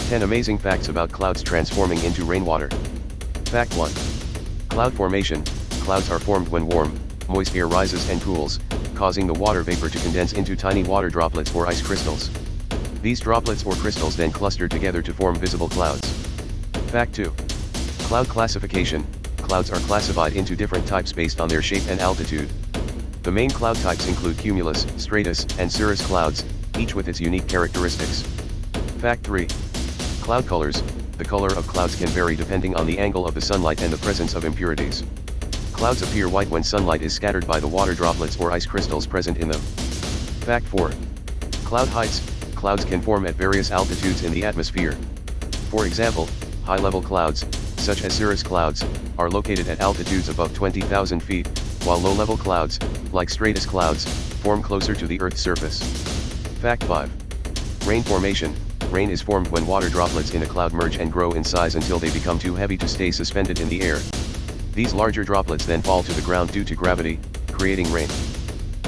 10 amazing facts about clouds transforming into rainwater. Fact 1. Cloud formation. Clouds are formed when warm, moist air rises and cools, causing the water vapor to condense into tiny water droplets or ice crystals. These droplets or crystals then cluster together to form visible clouds. Fact 2. Cloud classification. Clouds are classified into different types based on their shape and altitude. The main cloud types include cumulus, stratus, and cirrus clouds, each with its unique characteristics. Fact 3. Cloud colors. The color of clouds can vary depending on the angle of the sunlight and the presence of impurities. Clouds appear white when sunlight is scattered by the water droplets or ice crystals present in them. Fact 4. Cloud heights. Clouds can form at various altitudes in the atmosphere. For example, high-level clouds, such as cirrus clouds, are located at altitudes above 20,000 feet, while low-level clouds, like stratus clouds, form closer to the Earth's surface. Fact 5. Rain formation. Rain is formed when water droplets in a cloud merge and grow in size until they become too heavy to stay suspended in the air. These larger droplets then fall to the ground due to gravity, creating rain.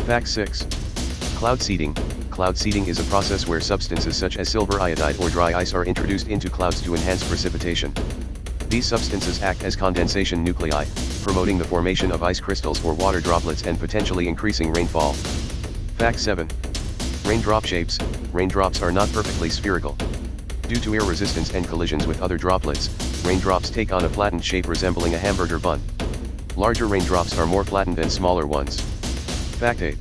Fact 6. Cloud seeding. Cloud seeding is a process where substances such as silver iodide or dry ice are introduced into clouds to enhance precipitation. These substances act as condensation nuclei, promoting the formation of ice crystals or water droplets and potentially increasing rainfall. Fact 7. Raindrop shapes. Raindrops are not perfectly spherical. Due to air resistance and collisions with other droplets, raindrops take on a flattened shape resembling a hamburger bun. Larger raindrops are more flattened than smaller ones. Fact 8.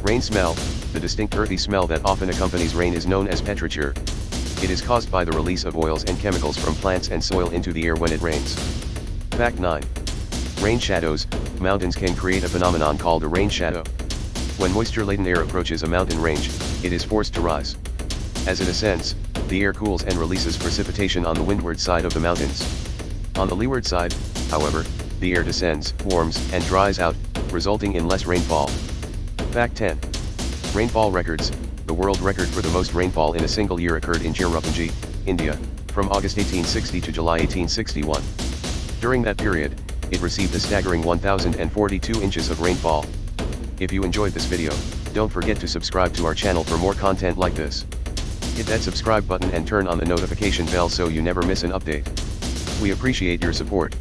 Rain smell. The distinct earthy smell that often accompanies rain is known as petrichor. It is caused by the release of oils and chemicals from plants and soil into the air when it rains. Fact 9. Rain shadows. Mountains can create a phenomenon called a rain shadow. When moisture-laden air approaches a mountain range, it is forced to rise. As it ascends, the air cools and releases precipitation on the windward side of the mountains. On the leeward side, however, the air descends, warms, and dries out, resulting in less rainfall. Fact 10. Rainfall records. The world record for the most rainfall in a single year occurred in Cherrapunji, India, from August 1860 to July 1861. During that period, it received a staggering 1,042 inches of rainfall. If you enjoyed this video, don't forget to subscribe to our channel for more content like this. Hit that subscribe button and turn on the notification bell so you never miss an update. We appreciate your support.